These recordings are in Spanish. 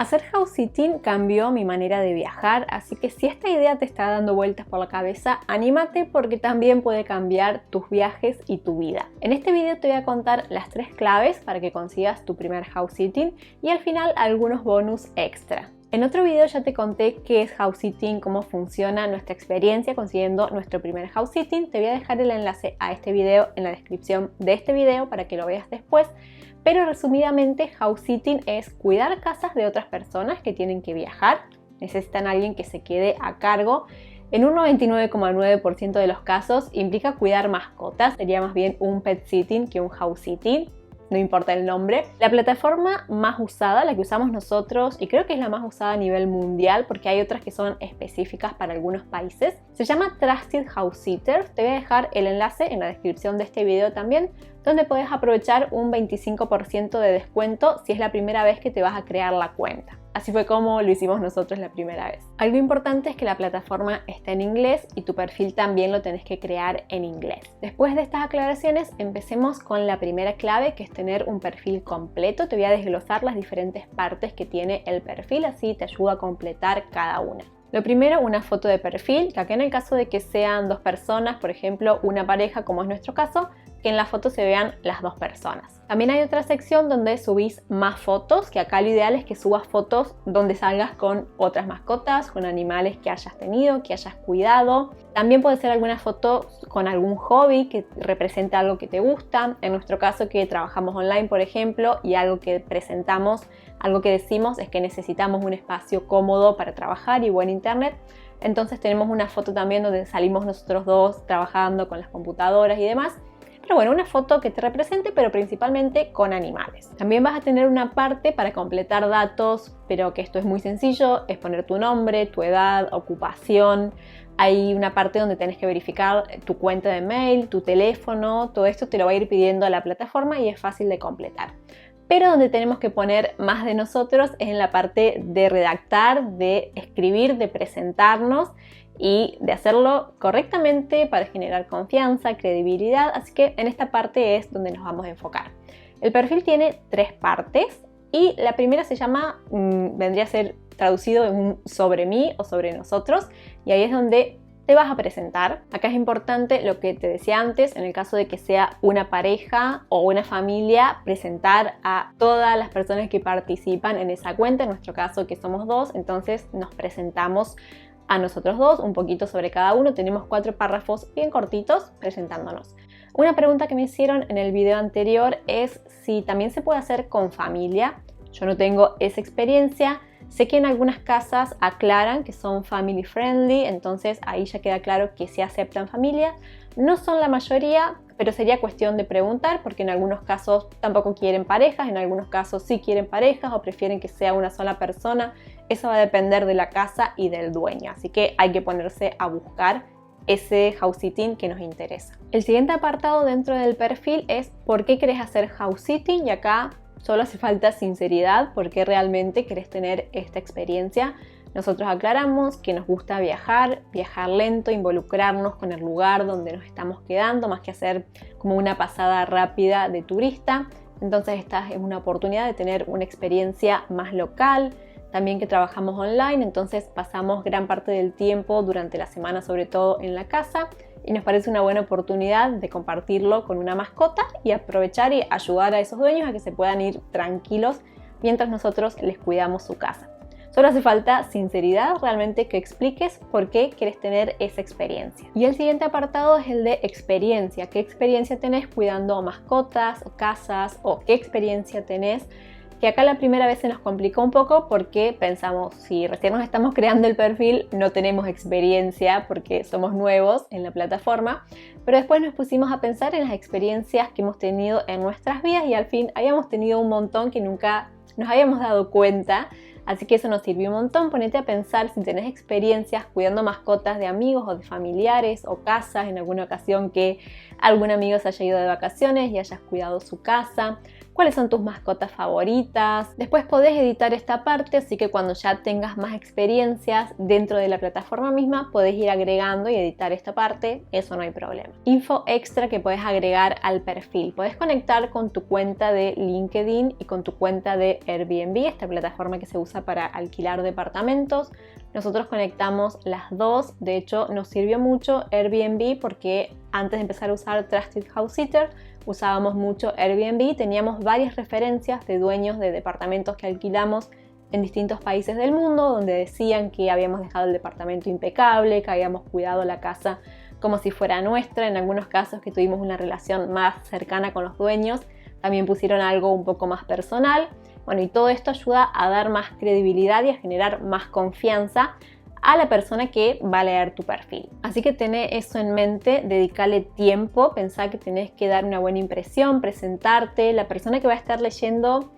Hacer house sitting cambió mi manera de viajar, así que si esta idea te está dando vueltas por la cabeza, anímate porque también puede cambiar tus viajes y tu vida. En este video te voy a contar las 3 claves para que consigas tu primer house sitting y al final algunos bonus extra. En otro video ya te conté qué es house sitting, cómo funciona nuestra experiencia consiguiendo nuestro primer house sitting. Te voy a dejar el enlace a este video en la descripción de este video para que lo veas después. Pero resumidamente, house sitting es cuidar casas de otras personas que tienen que viajar, necesitan a alguien que se quede a cargo. En un 99,9% de los casos implica cuidar mascotas, sería más bien un pet sitting que un house sitting. No importa el nombre. La plataforma más usada, la que usamos nosotros, y creo que es la más usada a nivel mundial porque hay otras que son específicas para algunos países, se llama Trusted House Sitter. Te voy a dejar el enlace en la descripción de este video también, donde puedes aprovechar un 25% de descuento si es la primera vez que te vas a crear la cuenta. Así fue como lo hicimos nosotros la primera vez. Algo importante es que la plataforma está en inglés y tu perfil también lo tenés que crear en inglés. Después de estas aclaraciones, empecemos con la primera clave, que es tener un perfil completo. Te voy a desglosar las diferentes partes que tiene el perfil, así te ayuda a completar cada una. Lo primero, una foto de perfil, que acá en el caso de que sean 2 personas, por ejemplo, una pareja como es nuestro caso, que en la foto se vean las 2 personas. También hay otra sección donde subís más fotos, que acá lo ideal es que subas fotos donde salgas con otras mascotas, con animales que hayas tenido, que hayas cuidado. También puede ser alguna foto con algún hobby que represente algo que te gusta. En nuestro caso, que trabajamos online, por ejemplo, y algo que presentamos, algo que decimos es que necesitamos un espacio cómodo para trabajar y buen internet. Entonces tenemos una foto también donde salimos nosotros dos trabajando con las computadoras y demás. Pero bueno, una foto que te represente, pero principalmente con animales. También vas a tener una parte para completar datos, pero que esto es muy sencillo, es poner tu nombre, tu edad, ocupación. Hay una parte donde tenés que verificar tu cuenta de mail, tu teléfono, todo esto te lo va a ir pidiendo a la plataforma y es fácil de completar. Pero donde tenemos que poner más de nosotros es en la parte de redactar, de escribir, de presentarnos y de hacerlo correctamente para generar confianza, credibilidad, así que en esta parte es donde nos vamos a enfocar. El perfil tiene 3 partes y la primera se llama, vendría a ser traducido en un sobre mí o sobre nosotros, y ahí es donde te vas a presentar. Acá es importante lo que te decía antes, en el caso de que sea una pareja o una familia, presentar a todas las personas que participan en esa cuenta, en nuestro caso que somos 2, entonces nos presentamos a nosotros 2, un poquito sobre cada uno. Tenemos 4 párrafos bien cortitos presentándonos. Una pregunta que me hicieron en el video anterior es si también se puede hacer con familia. Yo no tengo esa experiencia. Sé que en algunas casas aclaran que son family friendly, entonces ahí ya queda claro que se aceptan familias. No son la mayoría, pero sería cuestión de preguntar porque en algunos casos tampoco quieren parejas, en algunos casos sí quieren parejas o prefieren que sea una sola persona. Eso va a depender de la casa y del dueño, así que hay que ponerse a buscar ese house sitting que nos interesa. El siguiente apartado dentro del perfil es ¿por qué querés hacer house sitting? Y acá solo hace falta sinceridad, porque realmente querés tener esta experiencia. Nosotros aclaramos que nos gusta viajar lento, involucrarnos con el lugar donde nos estamos quedando, más que hacer como una pasada rápida de turista. Entonces esta es una oportunidad de tener una experiencia más local. También que trabajamos online, entonces pasamos gran parte del tiempo durante la semana, sobre todo en la casa, y nos parece una buena oportunidad de compartirlo con una mascota y aprovechar y ayudar a esos dueños a que se puedan ir tranquilos mientras nosotros les cuidamos su casa. Solo hace falta sinceridad, realmente que expliques por qué quieres tener esa experiencia. Y el siguiente apartado es el de experiencia. ¿Qué experiencia tenés cuidando mascotas o casas? ¿O qué experiencia tenés? Que acá la primera vez se nos complicó un poco porque pensamos, si recién nos estamos creando el perfil, no tenemos experiencia porque somos nuevos en la plataforma, pero después nos pusimos a pensar en las experiencias que hemos tenido en nuestras vidas y al fin habíamos tenido un montón que nunca nos habíamos dado cuenta, así que eso nos sirvió un montón. Ponete a pensar si tenés experiencias cuidando mascotas de amigos o de familiares o casas, en alguna ocasión que algún amigo se haya ido de vacaciones y hayas cuidado su casa. cuáles son tus mascotas favoritas. Después podés editar esta parte, así que cuando ya tengas más experiencias dentro de la plataforma misma, podés ir agregando y editar esta parte, eso no hay problema. Info extra que podés agregar al perfil. Podés conectar con tu cuenta de LinkedIn y con tu cuenta de Airbnb, esta plataforma que se usa para alquilar departamentos. Nosotros conectamos las dos, de hecho nos sirvió mucho Airbnb porque antes de empezar a usar Trusted House Sitter usábamos mucho Airbnb, teníamos varias referencias de dueños de departamentos que alquilamos en distintos países del mundo, donde decían que habíamos dejado el departamento impecable, que habíamos cuidado la casa como si fuera nuestra. En algunos casos que tuvimos una relación más cercana con los dueños, también pusieron algo un poco más personal. Bueno, y todo esto ayuda a dar más credibilidad y a generar más confianza a la persona que va a leer tu perfil. Así que tené eso en mente, dedicale tiempo, pensá que tenés que dar una buena impresión, presentarte. La persona que va a estar leyendo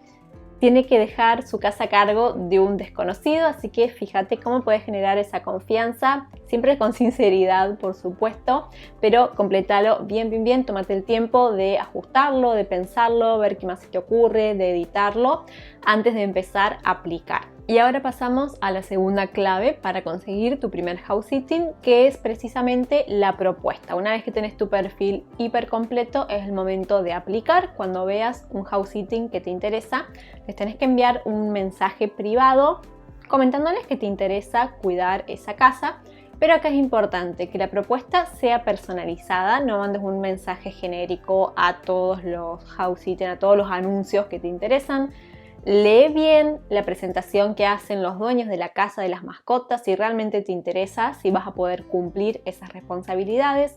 tiene que dejar su casa a cargo de un desconocido, así que fíjate cómo puedes generar esa confianza, siempre con sinceridad, por supuesto, pero complétalo bien, tómate el tiempo de ajustarlo, de pensarlo, ver qué más se te ocurre, de editarlo antes de empezar a aplicar. Y ahora pasamos a la segunda clave para conseguir tu primer house sitting, que es precisamente la propuesta. Una vez que tenés tu perfil hiper completo, es el momento de aplicar. Cuando veas un house sitting que te interesa, les tenés que enviar un mensaje privado comentándoles que te interesa cuidar esa casa. Pero acá es importante que la propuesta sea personalizada, no mandes un mensaje genérico a todos los house sitting, a todos los anuncios que te interesan. Lee bien la presentación que hacen los dueños de la casa de las mascotas, si realmente te interesa, si vas a poder cumplir esas responsabilidades.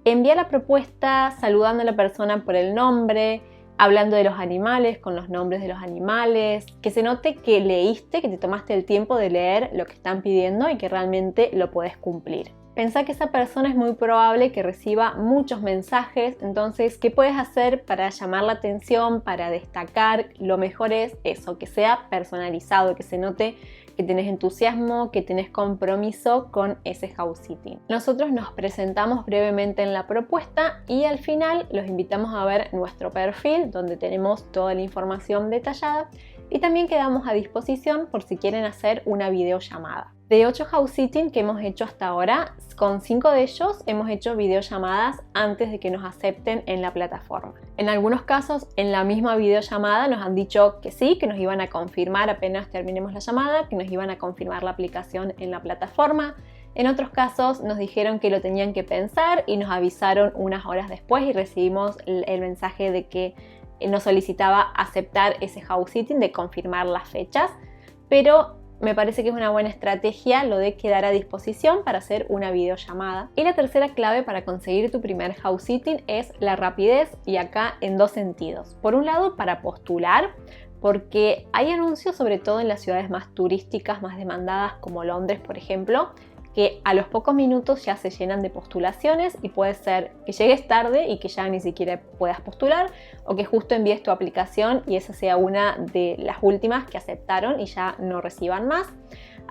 Envía la propuesta saludando a la persona por el nombre, hablando de los animales con los nombres de los animales, que se note que leíste, que te tomaste el tiempo de leer lo que están pidiendo y que realmente lo podés cumplir. Pensá que esa persona es muy probable que reciba muchos mensajes, entonces, ¿qué puedes hacer para llamar la atención, para destacar? Lo mejor es eso, que sea personalizado, que se note que tenés entusiasmo, que tenés compromiso con ese house sitting. Nosotros nos presentamos brevemente en la propuesta y al final los invitamos a ver nuestro perfil, donde tenemos toda la información detallada y también quedamos a disposición por si quieren hacer una videollamada. De 8 house sitting que hemos hecho hasta ahora, con 5 de ellos hemos hecho videollamadas antes de que nos acepten en la plataforma. En algunos casos, en la misma videollamada nos han dicho que sí, que nos iban a confirmar apenas terminemos la llamada, que nos iban a confirmar la aplicación en la plataforma. En otros casos nos dijeron que lo tenían que pensar y nos avisaron unas horas después y recibimos el mensaje de que nos solicitaba aceptar ese house sitting, de confirmar las fechas, pero me parece que es una buena estrategia lo de quedar a disposición para hacer una videollamada. Y la tercera clave para conseguir tu primer house sitting es la rapidez, y acá en dos sentidos. Por un lado, para postular, porque hay anuncios sobre todo en las ciudades más turísticas, más demandadas como Londres, por ejemplo, que a los pocos minutos ya se llenan de postulaciones y puede ser que llegues tarde y que ya ni siquiera puedas postular, o que justo envíes tu aplicación y esa sea una de las últimas que aceptaron y ya no reciban más.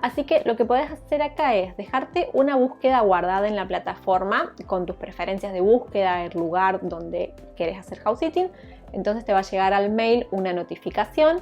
Así que lo que puedes hacer acá es dejarte una búsqueda guardada en la plataforma con tus preferencias de búsqueda, el lugar donde quieres hacer house sitting. Entonces te va a llegar al mail una notificación.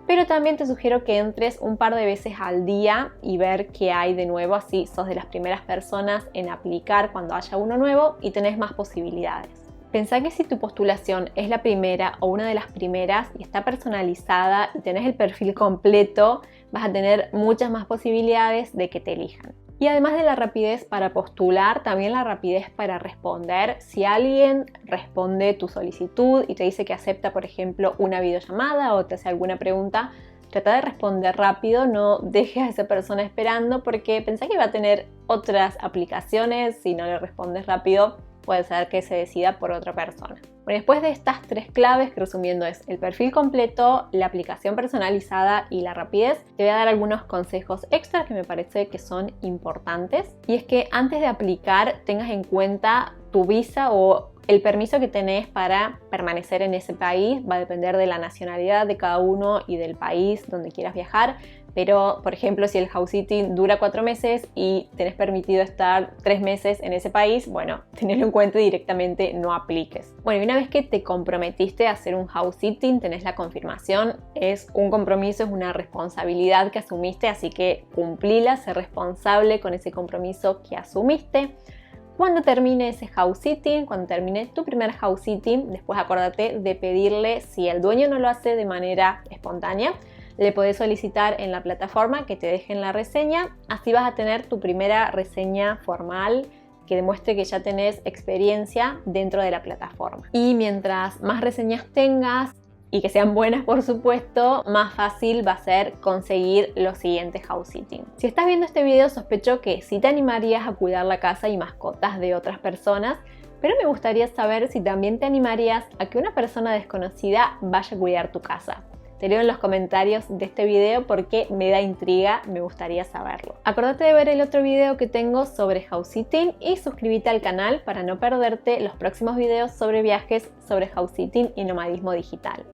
Pero también te sugiero que entres un par de veces al día y ver qué hay de nuevo, así sos de las primeras personas en aplicar cuando haya uno nuevo y tenés más posibilidades. Pensá que si tu postulación es la primera o una de las primeras y está personalizada y tenés el perfil completo, vas a tener muchas más posibilidades de que te elijan. Y además de la rapidez para postular, también la rapidez para responder. Si alguien responde tu solicitud y te dice que acepta, por ejemplo, una videollamada o te hace alguna pregunta, trata de responder rápido, no dejes a esa persona esperando, porque pensá que va a tener otras aplicaciones. Si no le respondes rápido, puede ser que se decida por otra persona. Bueno, después de estas tres claves, que resumiendo es el perfil completo, la aplicación personalizada y la rapidez, te voy a dar algunos consejos extra que me parece que son importantes. Y es que antes de aplicar tengas en cuenta tu visa o El permiso que tenés para permanecer en ese país va a depender de la nacionalidad de cada uno y del país donde quieras viajar. Pero, por ejemplo, si el house sitting dura 4 meses y tenés permitido estar 3 meses en ese país, bueno, tenelo en cuenta y directamente no apliques. Bueno, y una vez que te comprometiste a hacer un house sitting, tenés la confirmación, es un compromiso, es una responsabilidad que asumiste, así que cumplila, sé responsable con ese compromiso que asumiste. Cuando termine ese house sitting, cuando termine tu primer house sitting, después acuérdate de pedirle, si el dueño no lo hace de manera espontánea, le podés solicitar en la plataforma que te dejen la reseña, así vas a tener tu primera reseña formal que demuestre que ya tenés experiencia dentro de la plataforma. Y mientras más reseñas tengas, y que sean buenas por supuesto, más fácil va a ser conseguir los siguientes house sitting. Si estás viendo este video, sospecho que sí te animarías a cuidar la casa y mascotas de otras personas, pero me gustaría saber si también te animarías a que una persona desconocida vaya a cuidar tu casa. Te leo en los comentarios de este video porque me da intriga, me gustaría saberlo. Acordate de ver el otro video que tengo sobre house sitting y suscríbete al canal para no perderte los próximos videos sobre viajes, sobre house sitting y nomadismo digital.